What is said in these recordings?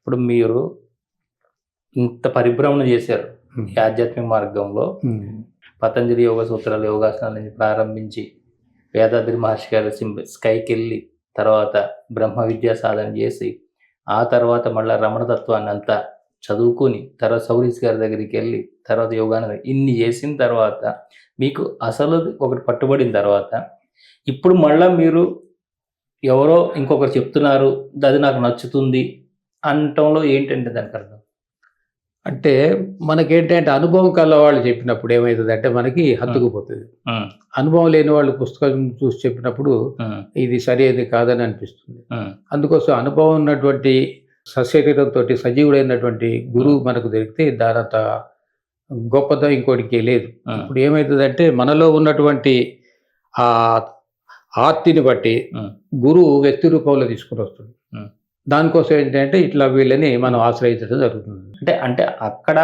ఇప్పుడు మీరు ఇంత పరిభ్రమణ చేశారు హ్మ్. ఈ ఆధ్యాత్మిక మార్గంలో. హ్మ్. పతంజలి యోగ సూత్రాలు, యోగాసనాల నుంచి ప్రారంభించి వేదాద్రి మహర్షి గారి స్కైకెళ్ళి తర్వాత బ్రహ్మ విద్యా సాధన చేసి ఆ తర్వాత మళ్ళీ రమణ తత్వాన్ని అంతా చదువుకుని తర్వాత సౌరీస్ గారి దగ్గరికి వెళ్ళి తర్వాత యోగాన ఇన్ని చేసిన తర్వాత మీకు అసలు ఒకటి పట్టుబడిన తర్వాత ఇప్పుడు మళ్ళీ మీరు ఎవరో ఇంకొకరు చెప్తున్నారు అది నాకు నచ్చుతుంది అనటంలో ఏంటంటే దానికి అర్థం? అంటే మనకేంటంటే అనుభవం కల వాళ్ళు చెప్పినప్పుడు ఏమవుతుందంటే మనకి హత్తుకుపోతుంది. అనుభవం లేని వాళ్ళు పుస్తకం చూసి చెప్పినప్పుడు ఇది సరైనది కాదని అనిపిస్తుంది. అందుకోసం అనుభవం ఉన్నటువంటి సశరీరంతో సజీవుడైనటువంటి గురువు మనకు దొరికితే దానంత గొప్పదనం ఇంకోటికి లేదు. ఇప్పుడు ఏమవుతుందంటే మనలో ఉన్నటువంటి ఆ ఆర్తిని బట్టి గురువు వ్యక్తి రూపంలో తీసుకుని వస్తుంది. దానికోసం ఏంటంటే ఇట్లా వీళ్ళని మనం ఆశ్రయించడం జరుగుతుంది. అంటే అక్కడ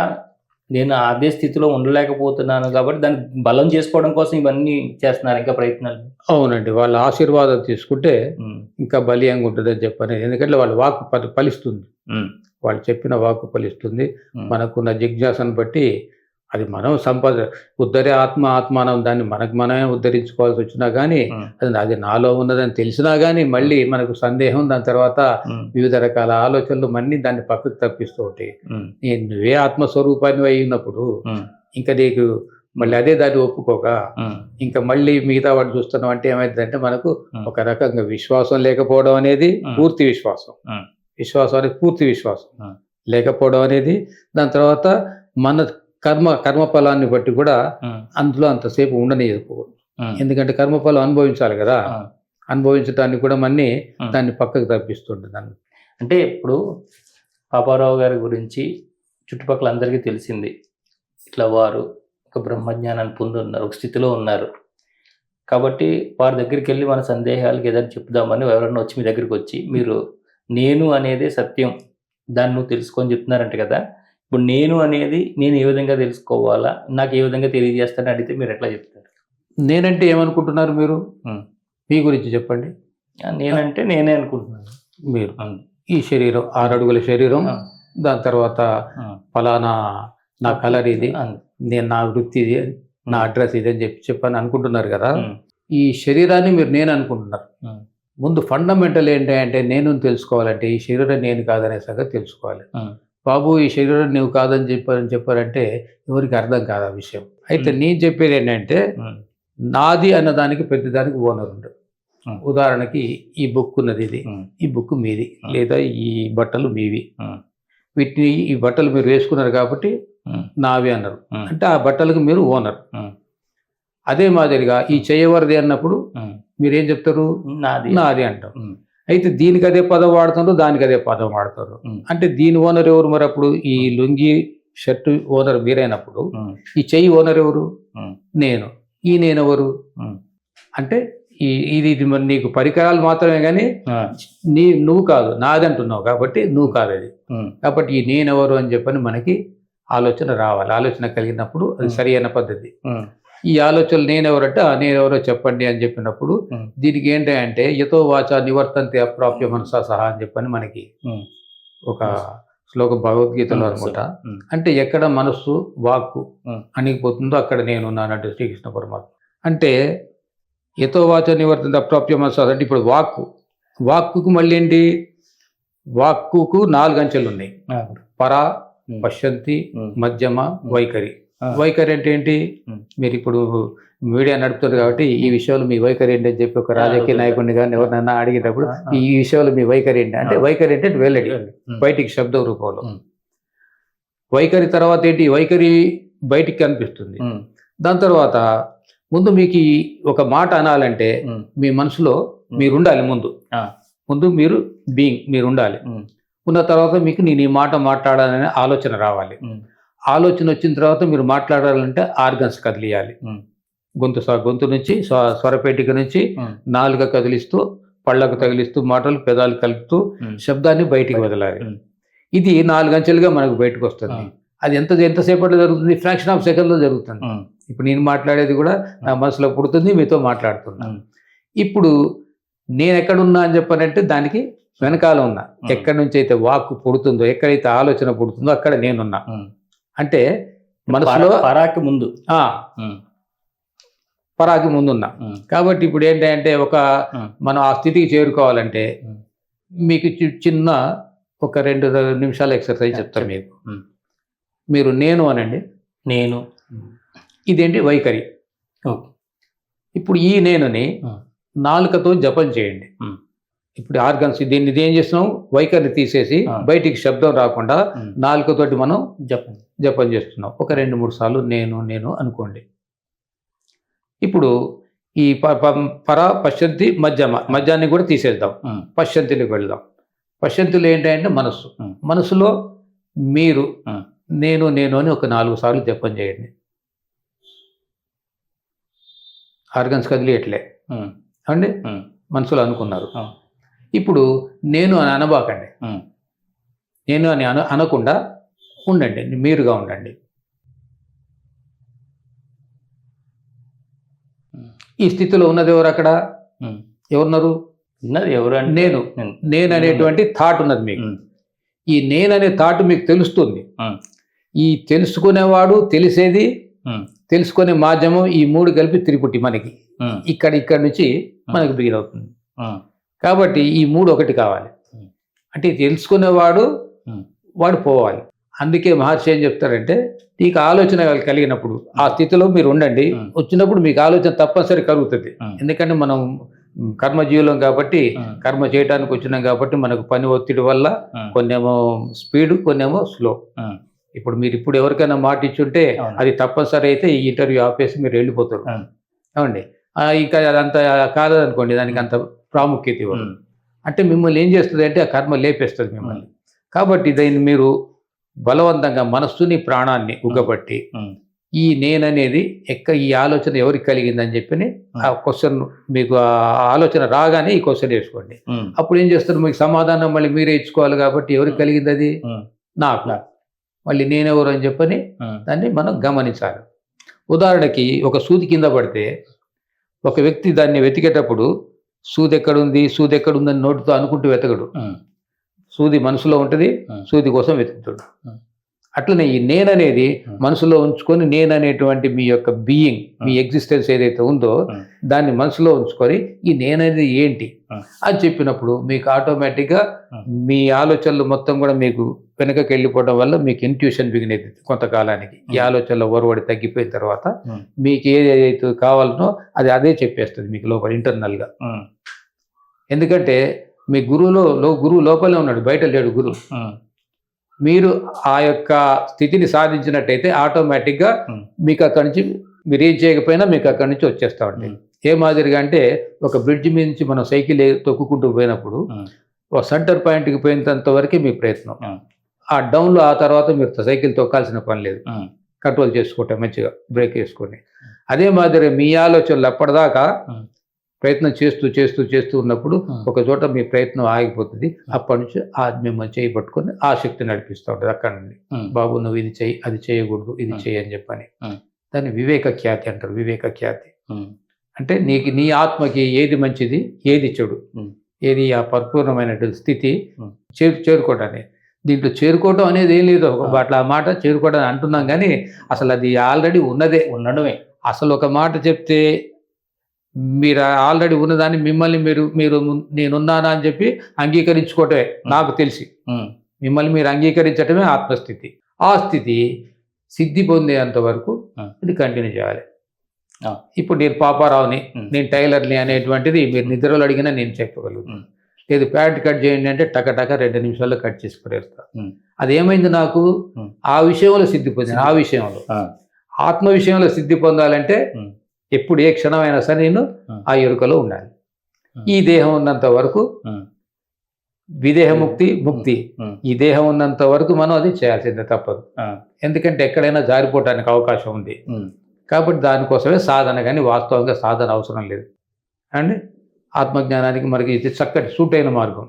నేను అదే స్థితిలో ఉండలేకపోతున్నాను కాబట్టి దాన్ని బలం చేసుకోవడం కోసం ఇవన్నీ చేస్తున్నారు ఇంకా ప్రయత్నాలు. అవునండి, వాళ్ళ ఆశీర్వాదం తీసుకుంటే ఇంకా బలీయంగా ఉంటుందని చెప్పని. ఎందుకంటే వాళ్ళ వాక్కు ఫలిస్తుంది, వాళ్ళు చెప్పిన వాక్కు ఫలిస్తుంది. మనకున్న జిజ్ఞాసను బట్టి అది మనం ఉద్ధరే ఆత్మానం దాన్ని మనమే ఉద్ధరించుకోవాల్సి వచ్చినా కానీ అది నాలో ఉన్నదని తెలిసినా కానీ మళ్ళీ మనకు సందేహం, దాని తర్వాత వివిధ రకాల ఆలోచనలు మళ్ళీ దాన్ని పక్కకు తప్పిస్తూ ఉంటాయి. నువ్వే ఆత్మస్వరూపాన్ని అయినప్పుడు ఇంకా నీకు మళ్ళీ అదే దాన్ని ఒప్పుకోక ఇంకా మళ్ళీ మిగతా వాడు చూస్తున్నాం అంటే ఏమైందంటే మనకు ఒక రకంగా విశ్వాసం లేకపోవడం అనేది పూర్తి విశ్వాసం, విశ్వాసం అనేది పూర్తి విశ్వాసం లేకపోవడం అనేది, దాని తర్వాత మన కర్మఫలాన్ని బట్టి కూడా అందులో అంతసేపు ఉండనియకపోవడం. ఎందుకంటే కర్మఫలం అనుభవించాలి కదా, అనుభవించడానికి కూడా మన్ని దాన్ని పక్కకు తప్పిస్తుండే దాన్ని. అంటే ఇప్పుడు పాపారావు గారి గురించి చుట్టుపక్కల అందరికీ తెలిసింది, ఇట్లా వారు ఒక బ్రహ్మజ్ఞానాన్ని పొంది ఉన్నారు, ఒక స్థితిలో ఉన్నారు. కాబట్టి వారి దగ్గరికి వెళ్ళి మన సందేహాలకి ఏదైనా చెప్దామని ఎవరన్నా వచ్చి మీ దగ్గరికి వచ్చి మీరు నేను అనేది సత్యం దాన్ని నువ్వు తెలుసుకొని చెప్తున్నారంట కదా. ఇప్పుడు నేను అనేది నేను ఏ విధంగా తెలుసుకోవాలా, నాకు ఏ విధంగా తెలియజేస్తానని అడిగితే మీరు ఎట్లా చెప్తారు? నేనంటే ఏమనుకుంటున్నారు మీరు? మీ గురించి చెప్పండి. నేనంటే నేనే అనుకుంటున్నాను. మీరు ఈ శరీరం 6 అడుగుల శరీరం, దాని తర్వాత ఫలానా నా కలర్ ఇది, నేను నా వృత్తి ఇది, నా అడ్రస్ ఇది అని చెప్పని అనుకుంటున్నారు కదా. ఈ శరీరాన్ని మీరు నేను అనుకుంటున్నారు. ముందు ఫండమెంటల్ ఏంటంటే నేను తెలుసుకోవాలంటే ఈ శరీరం నేను కాదనే సంగతి తెలుసుకోవాలి. బాబు ఈ శరీరం నువ్వు కాదని చెప్పారంటే ఎవరికి అర్థం కాదు ఆ విషయం. అయితే నేను చెప్పేది ఏంటంటే నాది అన్నదానికి ప్రతిదానికి ఓనర్ ఉండదు. ఉదాహరణకి ఈ బుక్ ఉన్నది, ఇది ఈ బుక్ మీది, లేదా ఈ బట్టలు మీవి, వీటిని ఈ బట్టలు మీరు వేసుకున్నారు కాబట్టి నావి అన్నారు అంటే ఆ బట్టలకు మీరు ఓనర్. అదే మాదిరిగా ఈ చేయవరది అన్నప్పుడు మీరేం చెప్తారు? నాది అంటారు. అయితే దీనికి అదే పదం వాడుతారు, దానికి అదే పదం వాడతారు. అంటే దీని ఓనర్ ఎవరు మరి? అప్పుడు ఈ లుంగి షర్టు ఓనర్ మీరైనప్పుడు ఈ చెయ్యి ఓనర్ ఎవరు? నేను. ఈ నేనెవరు అంటే ఇది మరి నీకు పరికరాలు మాత్రమే కానీ నువ్వు కాదు, నాది అంటున్నావు కాబట్టి నువ్వు కాదు అది. కాబట్టి ఈ నేనెవరు అని చెప్పని మనకి ఆలోచన రావాలి. ఆలోచన కలిగినప్పుడు అది సరి అయిన పద్ధతి. ఈ ఆలోచనలు నేనెవరంటే నేనెవరో చెప్పండి అని చెప్పినప్పుడు దీనికి ఏంటంటే యతో వాచ నివర్తంతే అప్రాప్య మనసా సహా అని చెప్పని మనకి ఒక శ్లోకం భగవద్గీతలో అనమాట. అంటే ఎక్కడ మనస్సు వాక్కు అణిగిపోతుందో అక్కడ నేనున్నానంటే శ్రీకృష్ణ పరమాత్మ. అంటే యతో వాచ నివర్తంతే అప్రాప్య మనసా అంటే ఇప్పుడు వాక్కుకు మళ్ళీ ఏంటి? వాక్కుకు 4 అంచెలు ఉన్నాయి. పరా, పశ్యంతి, మధ్యమ, వైఖరి. వైఖరి అంటే ఏంటి? మీరు ఇప్పుడు మీడియా నడుపుతారు కాబట్టి ఈ విషయంలో మీ వైఖరి ఏంటి అని చెప్పి ఒక రాజకీయ నాయకుడిని కానీ ఎవరినైనా అడిగేటప్పుడు ఈ విషయంలో మీ వైఖరి ఏంటి అంటే వైఖరి అంటే వెల్లడి, బయటికి శబ్ద రూపంలో. వైఖరి తర్వాత ఏంటి? వైఖరి బయటికి కనిపిస్తుంది. దాని తర్వాత ముందు మీకు ఒక మాట అనాలంటే మీ మనసులో మీరు ఉండాలి. ముందు మీరు ఉండాలి. ఉన్న తర్వాత మీకు నేను ఈ మాట మాట్లాడాలనే ఆలోచన రావాలి. ఆలోచన వచ్చిన తర్వాత మీరు మాట్లాడాలంటే ఆర్గన్స్ కదిలియాలి. గొంతు నుంచి స్వరపేటిక నుంచి నాలుక కదిలిస్తూ, పళ్ళకు తగిలిస్తూ, మాటలు పెదాలు కలుపుతూ శబ్దాన్ని బయటికి వదలాలి. ఇది 4 అంచెలుగా మనకు బయటకు వస్తుంది. అది ఎంతసేపట్లో జరుగుతుంది? ఫ్రాక్షన్ ఆఫ్ సెకండ్లో జరుగుతుంది. ఇప్పుడు నేను మాట్లాడేది కూడా నా మనసులో పుడుతుంది, మీతో మాట్లాడుతున్నాను. ఇప్పుడు నేను ఎక్కడున్నా అని చెప్పానంటే దానికి వెనకాల ఉన్నా. ఎక్కడి నుంచి అయితే వాక్కు పుడుతుందో, ఎక్కడైతే ఆలోచన పుడుతుందో అక్కడ నేనున్నా. అంటే మనసులో పరాకి ముందు పరాకి ముందున్నా. కాబట్టి ఇప్పుడు ఏంటంటే మనం ఆ స్థితికి చేరుకోవాలంటే మీకు చిన్న ఒక 2 నిమిషాల ఎక్సర్సైజ్ చెప్తాను మీకు. మీరు నేను అనండి. నేను. ఇదేంటి వైఖరి. ఇప్పుడు ఈ నేనుని నాలుకతో జపం చేయండి. ఇప్పుడు ఆర్గన్స్ దీన్ని ఇదేం చేస్తున్నాం, వైఖరిని తీసేసి బయటికి శబ్దం రాకుండా నాలుకతోటి మనం జపం చేస్తున్నాం. ఒక 2-3 సార్లు నేను నేను అనుకోండి. ఇప్పుడు ఈ పర పశ్చంతి మధ్యాన్ని కూడా తీసేద్దాం. పశ్చంతిలోకి వెళ్దాం. పశ్చంతిలో ఏంటంటే మనసులో మీరు నేను నేను అని ఒక 4 సార్లు జపం చేయండి. ఆర్గన్స్ కదిలియట్లే అండి, మనసులో అనుకున్నారు. ఇప్పుడు నేను అని అనబాకండి. నేను అని అనకుండా ఉండండి, మీరుగా ఉండండి. ఈ స్థితిలో ఉన్నది ఎవరు? అక్కడ ఎవరున్నారు? ఎవరు? నేను అనేటువంటి థాట్ ఉన్నది మీకు. ఈ నేననే థాట్ మీకు తెలుస్తుంది. ఈ తెలుసుకునేవాడు, తెలిసేది, తెలుసుకునే మాధ్యమం, ఈ 3 కలిపి త్రిపుటి మనకి ఇక్కడ నుంచి మనకి బిగిన్ అవుతుంది. కాబట్టి ఈ 3 ఒకటి కావాలి. అంటే తెలుసుకునేవాడు వాడు పోవాలి. అందుకే మహర్షి ఏం చెప్తారంటే, నీకు ఆలోచన కలిగినప్పుడు ఆ స్థితిలో మీరు ఉండండి. వచ్చినప్పుడు మీకు ఆలోచన తప్పనిసరి కలుగుతుంది. ఎందుకంటే మనం కర్మజీవులం కాబట్టి, కర్మ చేయడానికి వచ్చినాం కాబట్టి మనకు పని ఒత్తిడి వల్ల కొన్నేమో స్పీడ్, కొన్నేమో స్లో. ఇప్పుడు మీరు ఎవరికైనా మాట ఇచ్చుంటే అది తప్పనిసరి అయితే ఈ ఇంటర్వ్యూ ఆపేసి మీరు వెళ్ళిపోతారు. ఏమండి, ఇంకా అదంత కాదనుకోండి, దానికి అంత ప్రాముఖ్యత ఇవ్వదు. అంటే మిమ్మల్ని ఏం చేస్తుంది అంటే ఆ కర్మ లేపేస్తుంది మిమ్మల్ని. కాబట్టి దీన్ని మీరు బలవంతంగా మనస్సుని, ప్రాణాన్ని ఉగ్గబట్టి ఈ నేననేది ఈ ఆలోచన ఎవరికి కలిగిందని చెప్పి ఆ క్వశ్చన్ మీకు ఆ ఆలోచన రాగానే ఈ క్వశ్చన్ వేసుకోండి. అప్పుడు ఏం చేస్తారు, మీకు సమాధానం మళ్ళీ మీరే ఇచ్చుకోవాలి. కాబట్టి ఎవరికి కలిగింది అది? నాకు. మళ్ళీ నేనెవరు అని చెప్పని దాన్ని మనం గమనించాలి. ఉదాహరణకి ఒక సూది కింద పడితే ఒక వ్యక్తి దాన్ని వెతికేటప్పుడు సూది ఎక్కడుందని నోటితో అనుకుంటూ వెతకడు. సూది మనసులో ఉంటుంది, సూది కోసం వెతుకుతాడు. అట్లనే ఈ నేననేది మనసులో ఉంచుకొని, నేననేటువంటి మీ యొక్క బీయింగ్, మీ ఎగ్జిస్టెన్స్ ఏదైతే ఉందో దాన్ని మనసులో ఉంచుకొని ఈ నేననేది ఏంటి అని చెప్పినప్పుడు మీకు ఆటోమేటిక్గా మీ ఆలోచనలు మొత్తం కూడా మీకు వెనకకి వెళ్ళిపోవడం వల్ల మీకు ఇంట్యూషన్ బిగినది. కొంతకాలానికి ఈ ఆలోచనలో ఒరవడి తగ్గిపోయిన తర్వాత మీకు ఏదైతే కావాలనో అదే చెప్పేస్తుంది మీకు లోపల ఇంటర్నల్గా. ఎందుకంటే మీ గురువు లోపలే ఉన్నాడు, బయట లేడు గురువు. మీరు ఆ యొక్క స్థితిని సాధించినట్టయితే ఆటోమేటిక్గా మీకు అక్కడి నుంచి మీరు ఏం చేయకపోయినా మీకు అక్కడి నుంచి వచ్చేస్తూ ఉంటాయి. ఏ మాదిరిగా అంటే ఒక బ్రిడ్జ్ మీద నుంచి మనం సైకిల్ తొక్కుకుంటూ పోయినప్పుడు ఒక సెంటర్ పాయింట్కి పోయినంత వరకే మీ ప్రయత్నం. ఆ డౌన్లో ఆ తర్వాత మీరు సైకిల్ తొక్కాల్సిన పని లేదు, కంట్రోల్ చేసుకుంటే మంచిగా బ్రేక్ వేసుకొని. అదే మాదిరి మీ ఆలోచనలు అప్పటిదాకా ప్రయత్నం చేస్తూ ఉన్నప్పుడు ఒక చోట మీ ప్రయత్నం ఆగిపోతుంది. అప్పటి నుంచి మిమ్మల్ని చేయి పట్టుకొని ఆ శక్తి నడిపిస్తూ ఉంటుంది. అక్కడ నుండి బాబు నువ్వు ఇది చెయ్యి, అది చేయకూడదు, ఇది చెయ్యి అని చెప్పని. దాన్ని వివేక ఖ్యాతి అంటారు. వివేక ఖ్యాతి అంటే నీ ఆత్మకి ఏది మంచిది, ఏది చెడు, ఏది ఆ పరిపూర్ణమైనటువంటి స్థితి చేరుకోవటాన్ని. దీంట్లో చేరుకోవటం అనేది ఏం లేదు. అట్లా ఆ మాట చేరుకోవడం అంటున్నాం కానీ అసలు అది ఆల్రెడీ ఉండడమే. అసలు ఒక మాట చెప్తే మీరు ఆల్రెడీ ఉన్నదాన్ని మిమ్మల్ని మీరు నేనున్నానా అని చెప్పి అంగీకరించుకోవటమే. నాకు తెలిసి మిమ్మల్ని మీరు అంగీకరించటమే ఆత్మస్థితి. ఆ స్థితి సిద్ధి పొందేంత వరకు ఇది కంటిన్యూ చేయాలి. ఇప్పుడు నేను పాపారావుని, నేను టైలర్ని అనేటువంటిది మీరు నిద్రలో అడిగినా నేను చెప్పగలుగుతాను. లేదు ప్యాంట్ కట్ చేయండి అంటే టక 2 నిమిషాల్లో కట్ చేసి పడేస్తా. అదేమైంది, నాకు ఆ విషయంలో సిద్ధి పొందాను. ఆ విషయంలో ఆత్మ విషయంలో సిద్ధి పొందాలంటే ఎప్పుడు ఏ క్షణమైనా సరే నేను ఆ ఎరుకలో ఉండాలి. ఈ దేహం ఉన్నంత వరకు విదేహ ముక్తి. ఈ దేహం ఉన్నంత వరకు మనం అది చేయాల్సిందే, తప్పదు. ఎందుకంటే ఎక్కడైనా జారిపోవటానికి అవకాశం ఉంది. కాబట్టి దానికోసమే సాధన, కానీ వాస్తవంగా సాధన అవసరం లేదు అండి. ఆత్మజ్ఞానానికి మనకి ఇది చక్కటి సూట్ అయిన మార్గం.